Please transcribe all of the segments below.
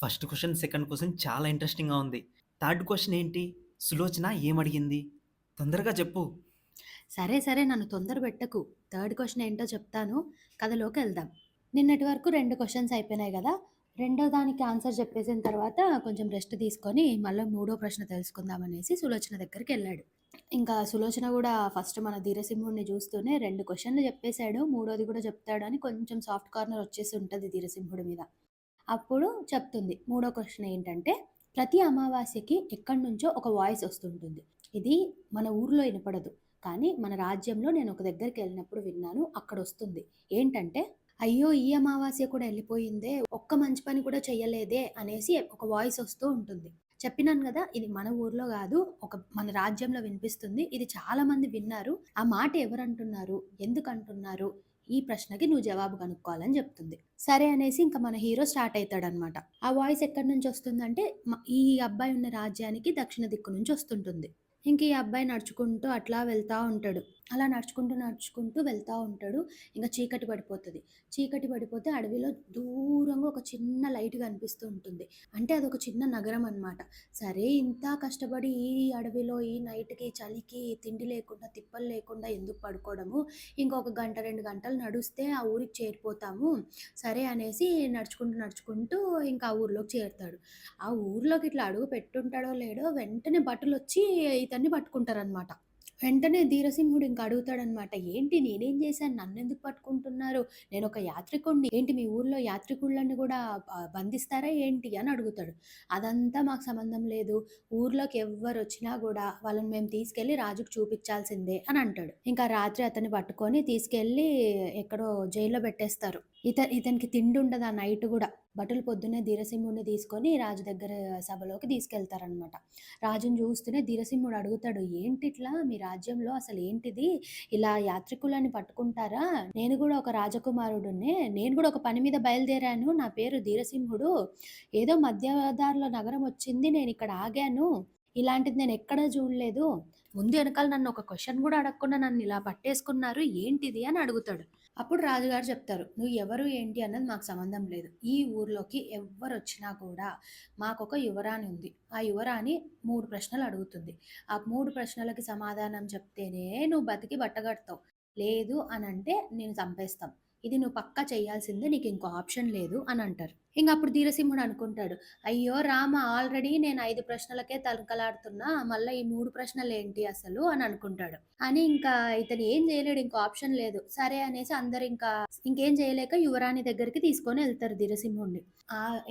First question, second question చాలా ఇంట్రెస్టింగ్‌గా ఉంది. థర్డ్ క్వెషన్ ఏంటి? సులోచన ఏమడిగింది? తొందరగా చెప్పు. సరే, సరే నన్ను తొందర పెట్టకు. థర్డ్ క్వెషన్ ఏంటో చెప్తాను. కథలోకెళ్దాం. నిన్నటి వరకు 2 క్వెషన్స్ అయిపోయినాయి గదా! రెండో దానికి ఆన్సర్ చెప్పేసిన తర్వాత కొంచెం రెస్ట్ తీసుకొని మళ్ళా మూడో ప్రశ్న తెలుసుకుందాం అనేసి సులోచన దగ్గరికెళ్ళాడు. ఇంకా సులోచన గూడా ఫస్ట్ మన ధీరసింహుడిని చూస్తూనే 2 క్వెషన్‌లు చెప్పేసాడు. మూడోది కూడా చెప్తాడని కొంచెం సాఫ్ట్ కార్నర్ వచ్చేసి ఉంటది ధీరసింహుడి మీద. అప్పుడు చెప్తుంది. మూడో క్వెషన్ ఏంటంటే, ప్రతి అమావాస్యకి ఎక్కడి నుంచో ఒక వాయిస్ వస్తుంటుంది. ఇది మన ఊర్లో ఇనపడదు. కానీ మన రాజ్యంలో నేను ఒక దగ్గరికెళ్ళినప్పుడు విన్నాను. అక్కడొస్తుంది. ఏంటంటే, "అయ్యో! ఈ అమావాస్య కూడా ఎళ్ళిపోయిందే. ఒక్క మంచి పని కూడా చెయ్యలేదే" అనేసి ఒక వాయిస్ వస్తూ ఉంటుంది. చెప్పినాను గదా! ఇది మన ఊర్లో గాదు. మన రాజ్యంలో వినిపిస్తుంది. ఇది చాలా మంది విన్నారు. ఆ మాట ఎవరంటున్నారు? ఎందుకంటున్నారు? ఈ ప్రశ్నకి నువ్వు జవాబు కనుక్కోవాలని జెప్తుంది. సరే అనేసి ఇంక మన హీరో స్టార్ట్ అయితాడనమాట. ఆ వాయిస్ ఎక్కడి నుంచొస్తుందంటే, ఈ అబ్బాయి ఉన్న రాజ్యానికి దక్షిణ దిక్కు నుంచి వస్తుంటుంది. ఇంక ఈ అబ్బాయి నడుచుకుంటూ అట్లా వెళ్తా ఉంటాడు. అలా నడుచుకుంటూ, నడుచుకుంటూ వెళ్తా ఉంటాడు. ఇంక చీకటి పడిపోతది. చీకటి పడిపోతే అడవిలో దూరంగా ఒక చిన్న లైట్ కనిపిస్తూ ఉంటుంది. అంటే అదొక చిన్న నగరం అనమాట. సరే ఇంత కష్టపడి ఈ అడవిలో ఈ నైట్‌కి, చలికి, తిండి లేకుండా, తిప్పలు లేకుండా ఎందుకు పడుకోవడము, ఇంకొక గంట, 2 గంటలు నడుస్తే ఆ ఊరికి చేరిపోతాము. సరే అనేసి నడుచుకుంటూ, నడుచుకుంటూ ఇంకా ఆ ఊర్లోకి చేరుతాడు. ఆ ఊర్లోకి ఇట్లా అడుగు పెట్టుంటాడో లేడో వెంటనే భటులొచ్చి ఇతన్ని పట్టుకుంటారనమాట. వెంటనే ధీరసింహుడు ఇంక అడుగుతాడనమాట. "ఏంటి నేనేం చేశాను? నన్నెందుకు పట్టుకుంటున్నారు? నేనొక యాత్రికుడిని. ఏంటి మీ ఊర్లో యాత్రికులని గూడా బంధిస్తారా ఏంటి?" అని అడుగుతాడు. "అదంతా మాకు సంబంధం లేదు. ఊర్లోకి ఎవ్వరొచ్చినా గూడా వాళ్ళని మేము తీసుకెళ్ళి రాజుకి చూపిచ్చాల్సిందే" అని అంటాడు. ఇంకా రాత్రి అతన్ని పట్టుకొని తీసుకెళ్ళి ఎక్కడో జైల్‌లో పెట్టేస్తారు. ఇతనికి తిండుండదు ఆ నైట్ గూడా. భటులు పొద్దున్నే ధీరసింహుడిని తీసుకొని రాజు దగ్గర సభలోకి తీసుకెళ్తారనమాట. రాజుని చూస్తూనే ధీరసింహుడు అడుగుతాడు, "ఏంటిట్లా మీ రాజ్యంలో అసలేంటిది? ఇలా యాత్రికులని పట్టుకుంటారా? నేను గూడా ఒక రాజకుమారుడినే. నేను గూడా ఒక పని మీద బయలుదేరాను. నా పేరు ధీరసింహుడు. ఏదో మధ్యదారిలో నగరం వచ్చింది. నేనిక్కడ ఆగాను. ఇలాంటిది నేనెక్కడా జూడలేదు. ముందు ఎనకాల నన్ను ఒక క్వెషన్ గూడా అడగకుండా నన్నిలా పట్టేసుకున్నారు. ఏంటిది?" అని అడుగుతాడు. అప్పుడు రాజుగారు చెప్తారు, "నువ్వు ఎవరు ఏంటి అన్నది మాకు సంబంధం లేదు. ఈ ఊర్లోకి ఎవ్వరొచ్చినా కూడా మాకొక యువరాణి ఉంది. ఆ యువరాణి 3 ప్రశ్నలు అడుగుతుంది. ఆ 3 ప్రశ్నలకి సమాధానం చెప్తేనే నువ్వు బతికి బట్టగడతావు. లేదు అనంటే నిన్ను చంపేస్తాం. ఇది నువ్వు పక్కా చేయాల్సిందే. నీకింకో ఆప్షన్ లేదు" అనంటారు. ఇంగప్పుడు ధీరసింహుడు అనుకుంటాడు, "అయ్యో రామ! ఆల్రెడీ నేను 5 ప్రశ్నలకే తనకలాడుతున్నా. మళ్ళా ఈ 3 ప్రశ్నలేంటి అసలు" అని అనుకుంటాడు. అని ఇంకా ఇతను ఏం చేయలేడు. ఇంకో ఆప్షన్ లేదు. సరే అనేసి అందరింకా ఇంకేం చేయలేక యువరాణి దగ్గరికి తీసుకొనెళ్తారు ధీరసింహుడిని.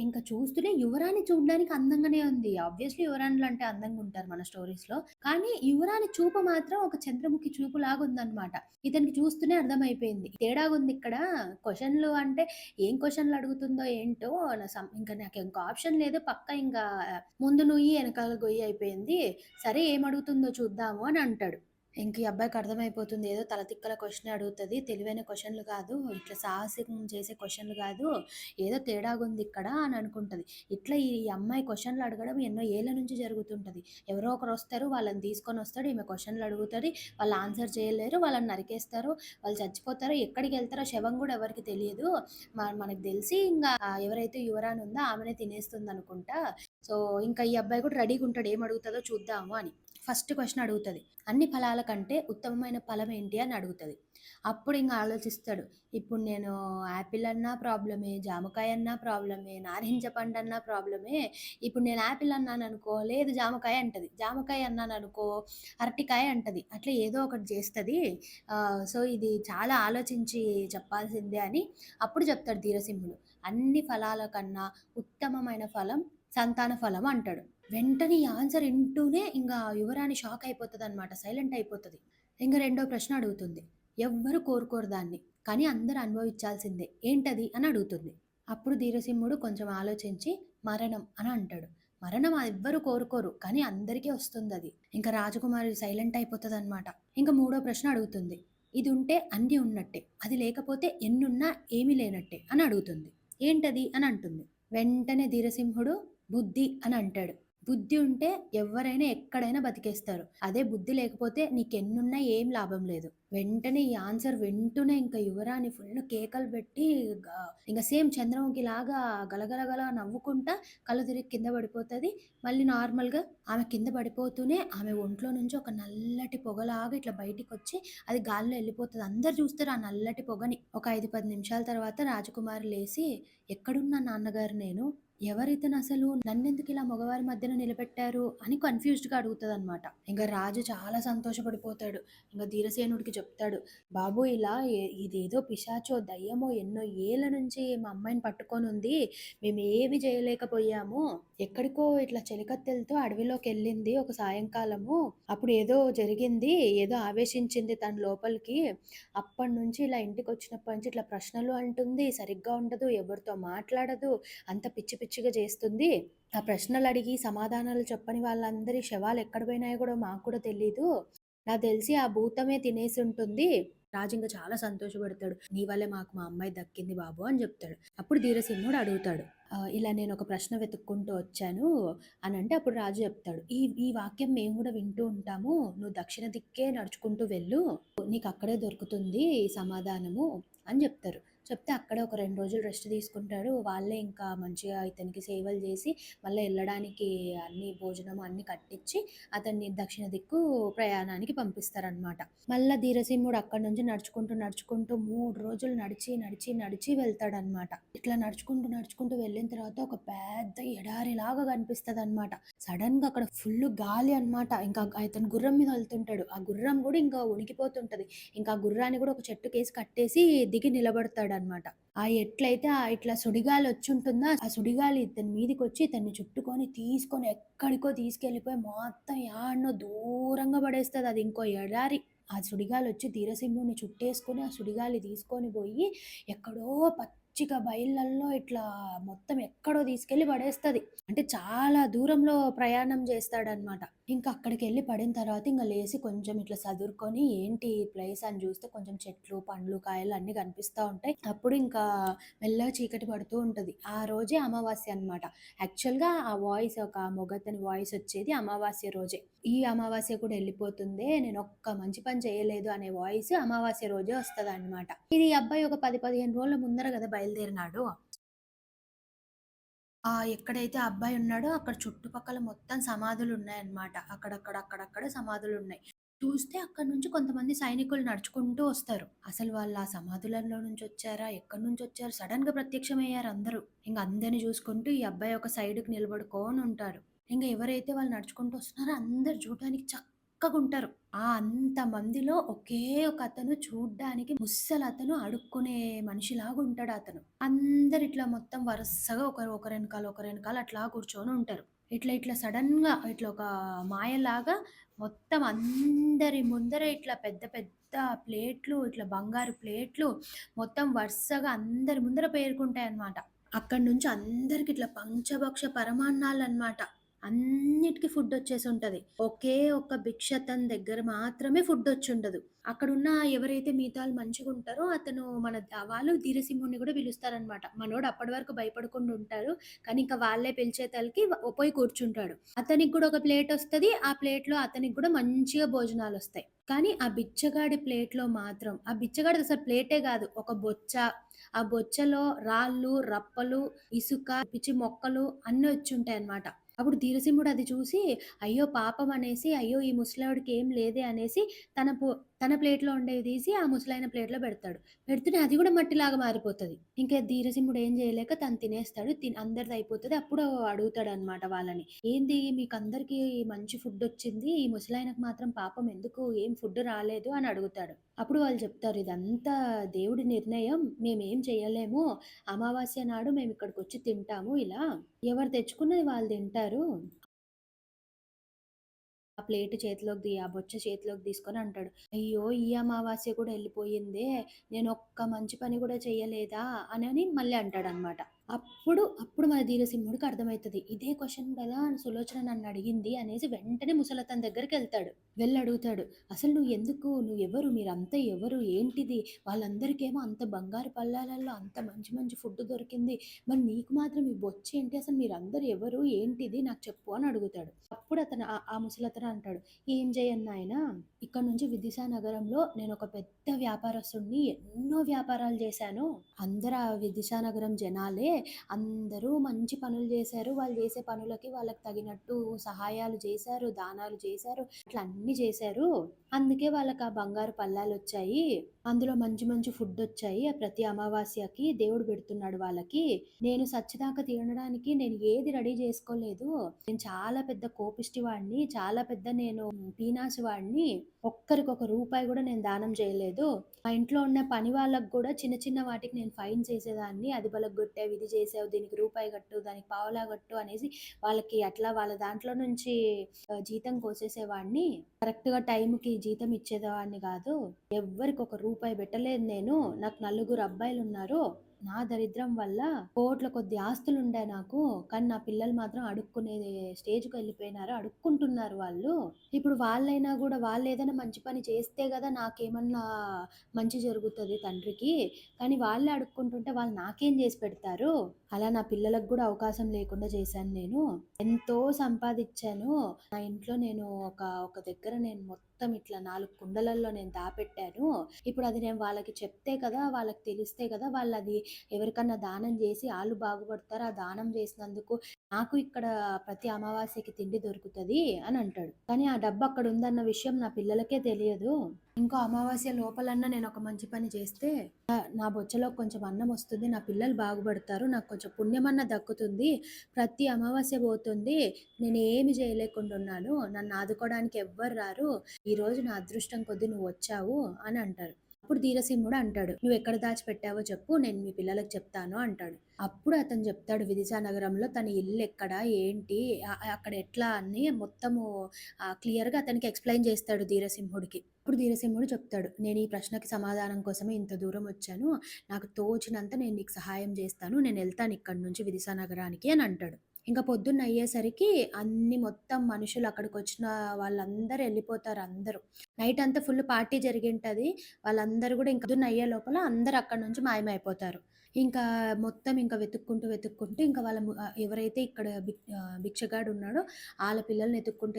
ఇంక చూస్తూనే యువరాణి చూడ్డానికి అందంగానే ఉంది. ఆబ్వియస్‌లీ యువరాణులంటే అందంగుంటారు మన స్టోరీస్‌లో. కానీ యువరాణి చూపు మాత్రం ఒక చంద్రముఖి చూపులాగుందనమాట. ఇతనికి చూస్తూనే అర్థమైపోయింది. తేడాగుందిక్కడ. క్వెషన్‌లు అంటే ఏం క్వెషన్‌లు అడుగుతుందో ఏంటో ఇంక నాకింకో ఆప్షన్ లేదు. పక్కా ఇంగా ముందు నుయ్యి, ఎనకాల గొయ్యి అయిపోయింది. సరే ఏమడుగుతుందో చూద్దాము అని అంటాడు. ఇంక ఈ అబ్బాయికి అర్థమైపోతుంది. ఏదో తలతిక్కల క్వెషనే అడుగుతది. తెలివైన క్వెషన్‌లు కాదు. ఇట్లా సాహసం చేసే క్వెషన్‌లు కాదు. ఏదో తేడాగుందిక్కడ అని అనుకుంటది. ఇట్లా ఈ అమ్మాయి క్వెషన్‌లు అడగడం ఎన్నో ఏళ్ల నుంచి జరుగుతుంటది. ఎవరో ఒకరొస్తారు. వాళ్ళని తీసుకొనొస్తాడు. ఈమె క్వెషన్‌లు అడుగుతది. వాళ్ళు ఆన్సర్ చేయలేరు. వాళ్ళని నరికేస్తారు. వాళ్ళు చచ్చిపోతారు. ఎక్కడికెళ్తారో శవం గూడా ఎవరికీ తెలియదు. మనకు తెలిసి ఇంగా ఎవరైతే యువరాణి ఉందో ఆమెనే తినేస్తుందనుకుంటా. సో, ఇంకా ఈ అబ్బాయి కూడా రెడీగుంటాడు. ఏమడుగుతదో చూద్దాము అని. ఫస్ట్ క్వెషన్ అడుగుతది. "అన్ని ఫలాల కంటే ఉత్తమమైన ఫలం ఏంటి?" అని అడుగుతది. అప్పుడింక ఆలోచిస్తాడు. ఇప్పుడు నేను యాపిల్ అన్నా ప్రాబ్లమే, జామకాయ అన్నా ప్రాబ్లమే, నారింజ పండన్నా ప్రాబ్లమే. ఇప్పుడు నేను యాపిల్ అన్నాననుకో, లేదు జామకాయ అంటది. జామకాయ అన్నాననుకో, అరటికాయ అంటది. అట్లా ఏదో ఒకటి జేస్తది. సో, ఇది చాలా ఆలోచించి చెప్పాల్సిందే అని అప్పుడు చెప్తాడు ధీరసింహుడు. "అన్ని ఫలాల కన్నా ఉత్తమమైన ఫలం సంతాన ఫలం" అంటాడు. వెంటనే ఈ ఆన్సర్ ఇంటూనే ఇంగా యువరాణి షాక్ అయిపోతదనమాట. సైలెంట్ అయిపోతది. ఇంక రెండో ప్రశ్న అడుగుతుంది. ఎవ్వరు కోరుకోరు దాన్ని. కానీ అందరూ అనుభవించాల్సిందే. ఏంటది? అని అడుగుతుంది. అప్పుడు ధీరసింహుడు కొంచెం ఆలోచించి మరణం అని అంటాడు. మరణం ఎవ్వరు కోరుకోరు. కానీ అందరికీ వస్తుందది. ఇంక రాజకుమారి సైలెంట్ అయిపోతదనమాట. ఇంక మూడో ప్రశ్న అడుగుతుంది. ఇది ఉంటే అన్నీ ఉన్నట్టే. అది లేకపోతే ఎన్నున్నా ఏమీ లేనట్టే అని అడుగుతుంది. ఏంటది? అని అంటుంది. వెంటనే ధీరసింహుడు బుద్ధి అని అంటాడు. బుద్ధి ఉంటే ఎవ్వరైనా ఎక్కడైనా బతికేస్తారు. అదే బుద్ధి లేకపోతే నీకెన్నున్నా ఏం లాభం లేదు. వెంటనే ఈ ఆన్సర్ వింటూనే ఇంక యువరాణి ఫుల్ కేకలు పెట్టి గ ఇంక సేమ్ చంద్రముఖిలాగా గలగలగల నవ్వుకుంటా కళ్ళు తిరిగి కింద పడిపోతది. మళ్ళీ నార్మల్‌గా ఆమె కింద పడిపోతూనే ఆమె ఒంట్లో నుంచి ఒక నల్లటి పొగలాగా ఇట్లా బయటికొచ్చి అది గాలిలో ఎళ్ళిపోతది. అందరూ చూస్తారు ఆ నల్లటి పొగని. ఒక 5, 10 నిమిషాల తర్వాత రాజకుమారి లేసి, "ఎక్కడున్నా నాన్నగారు నేను? ఎవరితనసలు? నన్నెందుకిలా మగవారి మధ్యన నిలబెట్టారు?" అని కన్‌ఫ్యూజ్డ్‌గా అడుగుతదనమాట. ఇంక రాజు చాలా సంతోషపడిపోతాడు. ఇంక ధీరసేనుడికి చెప్తాడు, "బాబు ఇలా ఇదేదో పిశాచో, దయ్యమో ఎన్నో ఏళ్ల నుంచి మా అమ్మాయిని పట్టుకొనుంది. మేమేమి చేయలేకపోయాము. ఎక్కడికో ఇట్లా చెలికత్తెలతో అడవిలోకెళ్ళింది ఒక సాయంకాలము. అప్పుడు ఏదో జరిగింది. ఏదో ఆవేశించింది తన లోపలికి. అప్పటినుంచి ఇలా ఇంటికొచ్చినప్పటి నుంచి ఇట్లా ప్రశ్నలు అంటుంది. సరిగ్గా ఉండదు. ఎవరితో మాట్లాడదు. అంత పిచ్చి పిచ్చిగా చేస్తుంది. ఆ ప్రశ్నలడిగి సమాధానాలు చెప్పని వాళ్ళందరి శవాలెక్కడ పోయినాయో గూడా మాకు కూడా తెలీదు. నాకు తెలిసి ఆ భూతమే తినేసుంటుంది." రాజింక చాలా సంతోషపడతాడు. "నీ వల్లే మాకు మా అమ్మాయి దక్కింది బాబు" అని జెప్తాడు. అప్పుడు ధీరసింహుడు అడుగుతాడు, ఇలా నేనొక ప్రశ్న వెతుక్కుంటూ వచ్చాను అనంటే అప్పుడు రాజు జెప్తాడు, "ఈ ఈ వాక్యం మేము గూడా వింటూ ఉంటాము. నువ్వు దక్షిణ దిక్కే నడుచుకుంటూ వెళ్ళు. నీకక్కడే దొరుకుతుంది ఈ సమాధానము" అని జెప్తారు. చెప్తే అక్కడే ఒక 2 రోజులు రెస్ట్ తీసుకుంటాడు. వాళ్ళే ఇంకా మంచిగా ఇతనికి సేవలు జేసి, మళ్ళా ఎళ్ళడానికి అన్నీ భోజనం అన్నీ కట్టిచ్చి, అతన్ని దక్షిణ దిక్కు ప్రయాణానికి పంపిస్తారనమాట. మళ్ళా ధీరసింహుడు అక్కడి నుంచి నడుచుకుంటూ, నడుచుకుంటూ 3 రోజులు నడిచి, నడిచి, నడిచి వెళ్తాడనమాట. ఇట్లా నడుచుకుంటూ, నడుచుకుంటూ వెళ్ళిన తర్వాత ఒక పెద్ద ఎడారిలాగా కనిపిస్తదనమాట. సడెన్‌గా అక్కడ ఫుల్లు గాలి అనమాట. ఇంకా ఇతను గుర్రం మీద వెళ్తుంటాడు. ఆ గుర్రం గూడా ఇంకా వణికిపోతుంటది. ఇంకా ఆ గుర్రాన్ని గూడా ఒక చెట్టుకేసి కట్టేసి దిగి నిలబడతాడనమాట. ఎట్లయితే ఇట్లా సుడిగాలొచ్చుంటుందో, ఆ సుడిగాలి ఇతని మీదికొచ్చి ఇతన్ని చుట్టుకొని, తీసుకొని ఎక్కడికో తీసుకెళ్ళిపోయి మొత్తం యాడనో దూరంగా పడేస్తదది. ఇంకో ఎడారి. ఆ సుడిగాలొచ్చి ధీరసింహుడిని చుట్టేసుకొని, ఆ సుడిగాలి తీసుకొని బోయి ఎక్కడో పచ్చిక బయళ్ళల్లో ఇట్లా మొత్తం ఎక్కడో తీసుకెళ్ళి పడేస్తది. అంటే చాలా దూరంలో ప్రయాణం చేస్తాడనమాట. ఇంకా అక్కడికెళ్ళి పడిన తర్వాత ఇంగ లేసి కొంచెం ఇట్లా సదురుకొని ఏంటి ఈ ప్లేస్ అని చూస్తే కొంచెం చెట్లు, పండ్లు, కాయలు అన్నీ కనిపిస్తా ఉంటాయి. అప్పుడు ఇంకా మెల్లగా చీకటి పడుతూ ఉంటది. ఆ రోజే అమావాస్య అనమాట. యాక్చువల్‌గా ఆ వాయిస్ ఒక మొగతని వాయిస్ వచ్చేది అమావాస్య రోజే. ఈ అమావాస్య కూడా ఎళ్ళిపోతుందే, నేనొక్క మంచి పని చేయలేదు అనే వాయిస్ అమావాస్య రోజే వస్తదనమాట. ఇది ఈ అబ్బాయి ఒక 10, 15 రోజుల ముందర గదా బయలుదేరినాడు. ఎక్కడైతే ఆ అబ్బాయి ఉన్నాడో అక్కడ చుట్టుపక్కల మొత్తం సమాధులున్నాయన్నమాట. అక్కడక్కడ సమాధులున్నాయి. చూస్తే అక్కడి నుంచి కొంతమంది సైనికులు నడుచుకుంటూ వస్తారు. అసలు వాళ్ళు ఆ సమాధులలో నుంచొచ్చారా? ఎక్కడి నుంచొచ్చారు? సడెన్‌గా ప్రత్యక్షమయ్యారు అందరూ. ఇంక అందరిని చూసుకుంటూ ఈ అబ్బాయి ఒక సైడ్‌కి నిలబడుకోనుంటారు. ఇంగ ఎవరైతే వాళ్ళు నడుచుకుంటూ వస్తున్నారో అందరూ చూడడానికి చక్కగుంటారు. అంతమందిలో ఒకే ఒకతను చూడ్డానికి ముస్సలతను అడుక్కునే మనిషిలాగుంటాడతను. అందరిట్లా మొత్తం వరసగా ఒకరెనకాల అట్లా కూర్చొనుంటారు. ఇట్లా సడెన్‌గా ఇట్లా ఒక మాయలాగా మొత్తం అందరి ముందర ఇట్లా పెద్ద పెద్ద ప్లేట్లు, ఇట్లా బంగారు ప్లేట్లు మొత్తం వరుసగా అందరి ముందర పేరుకుంటాయన్నమాట. అక్కడి నుంచి అందరికి ఇట్లా పంచభక్ష పరమాన్నాలన్నమాట. అన్నిటికి ఫుడ్డొచ్చేసుంటది. ఒకే ఒక్క భిక్షతన్ దగ్గర మాత్రమే ఫుడ్డొచ్చుండదు. అక్కడున్న ఎవరైతే మిగతాళ్ళు మంచిగుంటారో అతను వాళ్ళు ధీరసింహుడిని గూడా పిలుస్తారనమాట. మనోడు అప్పటి వరకు భయపడకుండా ఉంటారు. కానీ ఇంక వాళ్ళే పిలిచేతలకి పోయి కూర్చుంటాడు. అతనికి గూడా ఒక ప్లేటొస్తది. ఆ ప్లేట్‌లో అతనికి గూడా మంచిగా భోజనాలొస్తాయి. కానీ ఆ బిచ్చగాడి ప్లేట్‌లో మాత్రం ఆ బిచ్చగాడిదసలు ప్లేటే గాదు. ఒక బొచ్చ, ఆ బొచ్చలో రాళ్ళు, రప్పలు, ఇసుక, పిచ్చి మొక్కలు అన్నీ వచ్చుంటాయన్నమాట. అప్పుడు ధీరసింహుడు అది చూసి, అయ్యో పాపం అనేసి, అయ్యో ఈ ముసలోడికి ఏం లేదే అనేసి తన ప్లేట్‌లో ఉండేవి తీసి ఆ ముసలాయన ప్లేట్‌లో పెడతాడు. పెడుతూనే అది గూడా మట్టిలాగా మారిపోతది. ఇంకా ధీరసింహుడు ఏం చేయలేక తను తినేస్తాడు. అందరిది అయిపోతది. అప్పుడు అడుగుతాడన్నమాట వాళ్ళని. "ఏంది మీకందరికీ మంచి ఫుడ్డొచ్చింది. ఈ ముసలాయనకు మాత్రం పాపం ఎందుకు ఏం ఫుడ్ రాలేదు" అని అడుగుతాడు. అప్పుడు వాళ్ళు చెప్తారు, "ఇదంతా దేవుడి నిర్ణయం. మేమేం చేయలేము. అమావాస్య నాడు మేమిక్కడికొచ్చి తింటాము ఇలా. ఎవరు తెచ్చుకున్నది వాళ్ళు తింటారు." ఆ ప్లేట్ ఆ బొచ్చ చేతిలోకి తీసుకొని అంటాడు, "అయ్యో! ఈ అమావాస్య కూడా ఎళ్ళిపోయిందే. నేనొక్క మంచి పని కూడా చెయ్యలేదా?" అనని మళ్ళీ అంటాడనమాట. అప్పుడు మన ధీరసింహుడికి అర్థమైతది. ఇదే క్వెషన్ కదా సులోచన నన్నడిగింది అనేసి వెంటనే ముసలతని దగ్గరికెళ్తాడు. వెళ్లడుగుతాడు. "అసలు నువ్వు ఎందుకు? నువ్వెవరు? మీరంతా ఎవరు? ఏంటిది? వాళ్ళందరికేమో అంత బంగారు పళ్ళాలలో అంత మంచి మంచి ఫుడ్ దొరికింది. మరి నీకు మాత్రం ఈ బొచ్చేంటి? అసలు మీరందరూ ఎవరు? ఏంటిది? నాకు చెప్పు" అని అడుగుతాడు. అప్పుడు అతను ఆ ముసలతను అంటాడు, "ఏం చేయను నాయనా, ఇక్కడ నుంచి విదిశా నగరంలో నేనొక పెద్ద వ్యాపారస్తుడిని. ఎన్నో వ్యాపారాలు చేశాను. అందరు ఆ విదిశా నగరం జనాలే అందరూ మంచి పనులు జేశారు. వాళ్ళు జేసే పనులకి వాళ్ళకి తగినట్టు సహాయాలు జేశారు, దానాలు జేశారు. ఇట్లా అన్నీ జేశారు. అందుకే వాళ్ళకి ఆ బంగారు పళ్ళాలొచ్చాయి. అందులో మంచి మంచి ఫుడ్డొచ్చాయి. ప్రతి అమావాస్యకి దేవుడు పెడుతున్నాడు వాళ్ళకి. నేను సచ్చేదాకా తినడానికి నేను ఏది రెడీ జేసుకోలేదు. నేను చాలా పెద్ద కోపిష్టివాడిని. చాలా పెద్ద నేను పీనాసివాడిని. ఒక్కరికొక రూపాయి గూడా నేను దానం జేయలేదు. మా ఇంట్లో ఉన్న పని వాళ్ళకి గూడా చిన్న చిన్న వాటికి నేను ఫైన్స్ ఏసేదాన్ని. అది బలగొట్టావు, ఇది చేసావు, దీనికి రూపాయి కట్టు, దానికి పావలా కట్టు అనేసి వాళ్ళకి అట్లా వాళ్ళ దాంట్లో నుంచి జీతం కోసేసేవాడిని. కరెక్ట్‌గా టైంకి జీతం ఇచ్చేదాన్ని గాదు. ఎవ్వరికి ఒక రూపాయి పెట్టలేదు నేను. నాకు నలుగురు అబ్బాయిలున్నారు. నా దరిద్రం వల్ల కోట్ల కొద్ది ఆస్తులుండే నాకు. కానీ నా పిల్లలు మాత్రం అడుక్కునే స్టేజ్‌కెళ్ళిపోయినారు. అడుక్కుంటున్నారు వాళ్ళు. ఇప్పుడు వాళ్ళైనా గూడా వాళ్ళేదైనా మంచి పని చేస్తే గదా నాకేమన్నా మంచి జరుగుతది తండ్రికి. కానీ వాళ్ళే అడుక్కుంటుంటే వాళ్ళు నాకేం జేసి పెడతారు? అలా నా పిల్లలకు గూడా అవకాశం లేకుండా చేశాను నేను. ఎంతో సంపాదిచ్చాను. నా ఇంట్లో నేను ఒక దగ్గర నేను మొత్తం ఇట్లా 4 కుండలల్లో నేను దాపెట్టాను. ఇప్పుడు అది నేను వాళ్ళకి చెప్తే కదా! వాళ్ళకి తెలిస్తే గదా! వాళ్ళది ఎవరికన్నా దానం జేసి ఆళ్ళు బాగుపడతారు. ఆ దానం జేసినందుకు నాకు ఇక్కడ ప్రతి అమావాస్యకి తిండి దొరుకుతది అని అంటాడు. కానీ ఆ డబ్బు అక్కడుందన్న విషయం నా పిల్లలకే తెలియదు. ఇంకో అమావాస్య లోపలన్నా నేనొక మంచి పని చేస్తే నా బొచ్చలో కొంచెం అన్నమొస్తుంది. నా పిల్లలు బాగుపడతారు. నాకు కొంచెం పుణ్యమన్నా దక్కుతుంది. ప్రతి అమావాస్య పోతుంది. నేనేమి చేయలేకుండా ఉన్నాను. నన్ను ఆదుకోవడానికి ఎవ్వరు రారు. ఈరోజు నా అదృష్టం కొద్దీ నువ్వొచ్చావు అని అంటారు. అప్పుడు ధీరసింహుడు అంటాడు, "నువ్వెక్కడ దాచిపెట్టావో చెప్పు. నేను మీ పిల్లలకి చెప్తాను" అంటాడు. అప్పుడు అతను చెప్తాడు విదిశా నగరంలో తన ఇల్లెక్కడ? ఏంటి? అక్కడ ఎట్లా అని మొత్తము క్లియర్‌గా అతనికి ఎక్స్‌ప్లెయిన్ చేస్తాడు ధీరసింహుడికి. అప్పుడు ధీరసింహుడు చెప్తాడు, "నేను ఈ ప్రశ్నకి సమాధానం కోసమే ఇంత దూరం వచ్చాను. నాకు తోచినంత నేను నీకు సహాయం చేస్తాను. నేనెళ్తాను ఇక్కడి నుంచి విదిశా నగరానికి" అని అంటాడు. ఇంక పొద్దున్న అయ్యేసరికి అన్ని మొత్తం మనుషులు అక్కడికొచ్చిన వాళ్ళందరూ ఎళ్ళిపోతారు అందరూ. నైట్ అంతా ఫుల్ పార్టీ జరిగింటది. వాళ్ళందరూ గూడా ఇంక పొద్దున్న అయ్యే లోపల అందరూ అక్కడి నుంచి మాయమైపోతారు. ఇంకా మొత్తం ఇంక వెతుక్కుంటూ ఇంక ఎవరైతే ఇక్కడ భిక్షగాడు ఉన్నాడో ఆళ్ళ పిల్లల్ని ఎతుక్కుంటూ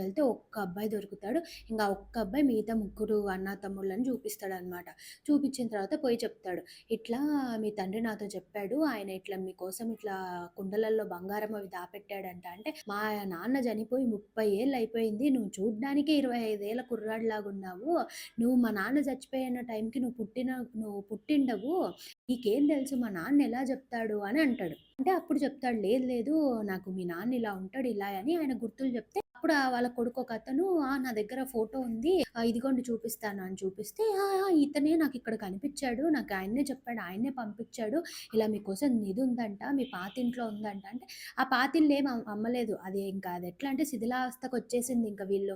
ఎళ్తే ఒక్క అబ్బాయి దొరుకుతాడు. ఇంక ఆ ఒక్క అబ్బాయి మిగతా ముగ్గురు అన్నాతమ్ముళ్ళని చూపిస్తాడనమాట. చూపిచ్చిన తర్వాత పోయి చెప్తాడు. "ఇట్లా మీ తండ్రి నాతో చెప్పాడు. ఆయన ఇట్లా మీకోసం ఇట్లా కుండలల్లో బంగారం అవి దాపెట్టాడంట." అంటే, "మా నాన్న చనిపోయి 30 ఏళ్లయిపోయింది. నువ్వు చూడ్డానికే 25 ఏళ్ల కుర్రాడిలాగున్నావు. నువ్వు మా నాన్న చచ్చిపోయిన టైంకి నువ్వు పుట్టిండవు. నీకేం తెలుసు మా నాన్న ఎలా జెప్తాడు" అని అంటాడు. అంటే అప్పుడు చెప్తాడు, "లేదు లేదు నాకు మీ నాన్న ఇలా ఉంటాడు ఇలా" అని ఆయన గుర్తులు చెప్తే అప్పుడు వాళ్ళ కొడుకు ఒకతను, నా దగ్గర ఫోటో ఉంది. ఇదిగోండి చూపిస్తాను" అని చూపిస్తే, "ఆ! ఆ! ఇతనే నాకిక్కడ కనిపిచ్చాడు. నాకు ఆయన్నే చెప్పాడు. ఆయన్నే పంపిచ్చాడు. ఇలా మీకోసం ఇదుందంట. మీ పాతింట్లో ఉందంట" అంటే, ఆ పాతిల్లేం అమ్మలేదు. అది ఇంకా అదెట్లా అంటే శిథిలావస్థకొచ్చేసింది. ఇంక వీళ్ళు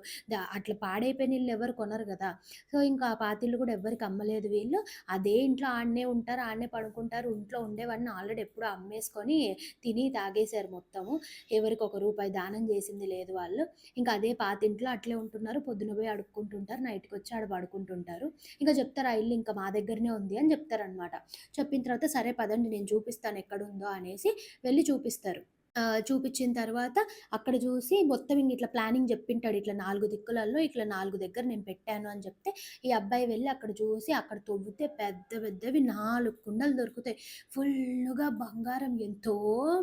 అట్లా పాడైపోయిన ఇల్లు ఎవరు కొనరు గదా! సో, ఇంకా ఆ పాతిల్లు గూడా ఎవ్వరికి అమ్మలేదు వీళ్ళు. అదే ఇంట్లో ఆడనే ఉంటారు. ఆడనే పడుకుంటారు. ఇంట్లో ఉండేవన్నీ ఆల్రెడీ ఎప్పుడో అమ్మేసుకొని తిని తాగేశారు మొత్తము. ఎవరికి ఒక రూపాయి దానం చేసింది లేదు వాళ్ళు. ఇంకా అదే పాతింట్లో అట్లే ఉంటున్నారు. పొద్దున పోయి అడుక్కుంటుంటారు. నైట్‌కొచ్చి ఆడ పడుకుంటుంటారు. ఇంక చెప్తారు, "ఆ ఇల్లు ఇంక మా దగ్గరనే ఉంది" అని చెప్తారనమాట. చెప్పిన తర్వాత, "సరే పదండి నేను చూపిస్తాను ఎక్కడుందో" అనేసి వెళ్లి చూపిస్తారు. చూపిచ్చిన తర్వాత అక్కడ చూసి మొత్తం ఇంగిట్లా ప్లానింగ్ జెప్పింటాడు. ఇట్లా 4 దిక్కులలో ఇట్లా 4 దగ్గర నేను పెట్టాను అని జెప్తే, ఈ అబ్బాయి వెళ్లి అక్కడ చూసి అక్కడ తవ్వితే పెద్ద పెద్దవి 4 కుండలు దొరుకుతాయి. ఫుల్లుగా బంగారం ఎంతో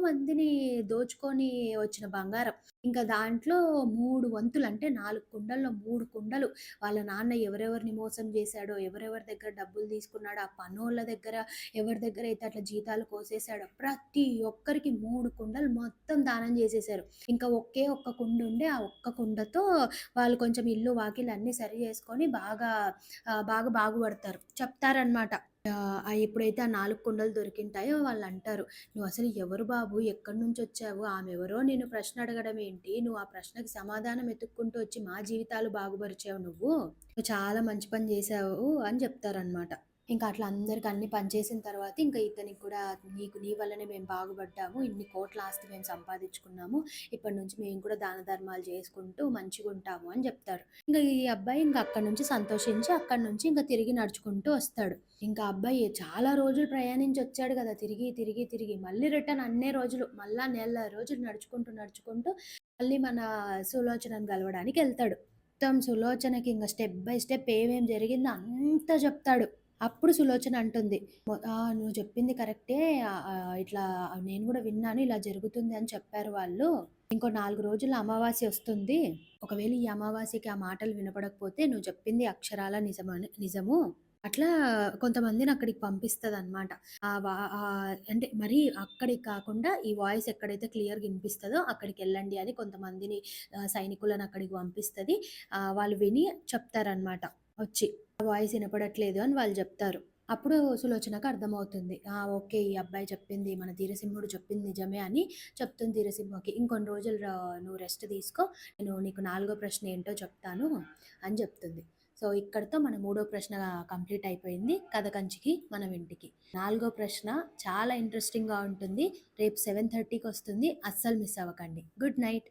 మందిని దోచుకొని వచ్చిన బంగారం. ఇంకా దాంట్లో 3 వంతులు అంటే 4 కుండల్లో 3 కుండలు వాళ్ళ నాన్న ఎవరెవరిని మోసం జేశాడో, ఎవరెవరి దగ్గర డబ్బులు తీసుకున్నాడో, ఆ పనోళ్ళ దగ్గర ఎవరి దగ్గరైతే అట్లా జీతాలు కోసేసాడో ప్రతి ఒక్కరికి 3 కుండలు మొత్తం దానం జేసేశారు. ఇంకా ఒకే ఒక్క కుండుండే ఆ ఒక్క కుండతో వాళ్ళు కొంచెం ఇల్లు, వాకిలి అన్నీ సరి జేసుకొని బాగా బాగుపడతారు. చెప్తారనమాట. ఎప్పుడైతే ఆ 4 కుండలు దొరికింటాయో వాళ్ళంటారు, "నువ్వసలు ఎవరు బాబు? ఎక్కడి నుంచొచ్చావు? ఆమెవరో నిన్ను ప్రశ్న అడగడం ఏంటి? నువ్వు ఆ ప్రశ్నకి సమాధానం వెతుక్కుంటూ వచ్చి మా జీవితాలు బాగుపరిచావు నువ్వు. నువ్వు చాలా మంచి పని జేశావు" అని జెప్తారనమాట. ఇంకా అట్లా అందరికి అన్నీ పంచేసిన తర్వాత ఇంకా ఇతనికి కూడా నీకు నీ వల్లనే మేము బాగుపడ్డాము. ఇన్ని కోట్ల ఆస్తి మేము సంపాదించుకున్నాము. ఇప్పటి నుంచి మేము కూడా దాన ధర్మాలు చేసుకుంటూ మంచిగుంటాము అని చెప్తారు. ఇంక ఈ అబ్బాయి ఇంక అక్కడి నుంచి సంతోషించి అక్కడి నుంచి ఇంక తిరిగి నడుచుకుంటూ వస్తాడు. ఇంకా అబ్బాయి చాలా రోజులు ప్రయాణించి వచ్చాడు కదా! తిరిగి, తిరిగి, తిరిగి మళ్ళీ రిటర్న్ అన్నే రోజులు మళ్ళా నెల రోజులు నడుచుకుంటూ, నడుచుకుంటూ మళ్ళీ మన సులోచనను కలవడానికెళ్తాడు. మొత్తం సులోచనకి ఇంగ స్టెప్ బై స్టెప్ ఏమేం జరిగిందో అంతా చెప్తాడు. అప్పుడు సులోచన అంటుంది. నువ్వు చెప్పింది కరెక్టే. ఇట్లా నేను గూడా విన్నాను. ఇలా జరుగుతుంది అని చెప్పారు వాళ్ళు. ఇంకో 4 రోజుల్లో అమావాస్య ఒస్తుంది. ఒకవేళ ఈ అమావాస్యకి ఆ మాటలు వినపడకపోతే నువ్వు చెప్పింది అక్షరాల నిజము. అట్లా కొంతమందిని అక్కడికి పంపిస్తదనమాట. అంటే మరీ అక్కడికి కాకుండా ఈ వాయిస్ ఎక్కడైతే క్లియర్‌గా ఇనిపిస్తదో అక్కడికెళ్ళండి అని కొంతమందిని సైనికులను అక్కడికి పంపిస్తది. వాళ్ళు విని చెప్తారనమాట వచ్చి. వాయిస్ ఇనపడట్లేదు అని వాళ్ళు జెప్తారు. అప్పుడు సులోచనకు అర్థమవుతుంది. ఓకే. ఈ అబ్బాయి చెప్పింది మన ధీరసింహుడు చెప్పింది నిజమే అని చెప్తుంది ధీరసింహకి. ఇంకొన్ని రోజులు నువ్వు రెస్ట్ తీసుకో. నేను నీకు నాలుగో ప్రశ్న ఏంటో చెప్తాను అని జెప్తుంది. సో, ఇక్కడితో మన మూడో ప్రశ్న కంప్లీట్ అయిపోయింది. కథ కంచికి మనం ఇంటికి. నాలుగో ప్రశ్న చాలా ఇంట్రెస్టింగ్‌గా ఉంటుంది. రేపు 7:30కి వస్తుంది. అస్సలు మిస్ అవ్వకండి. Good night.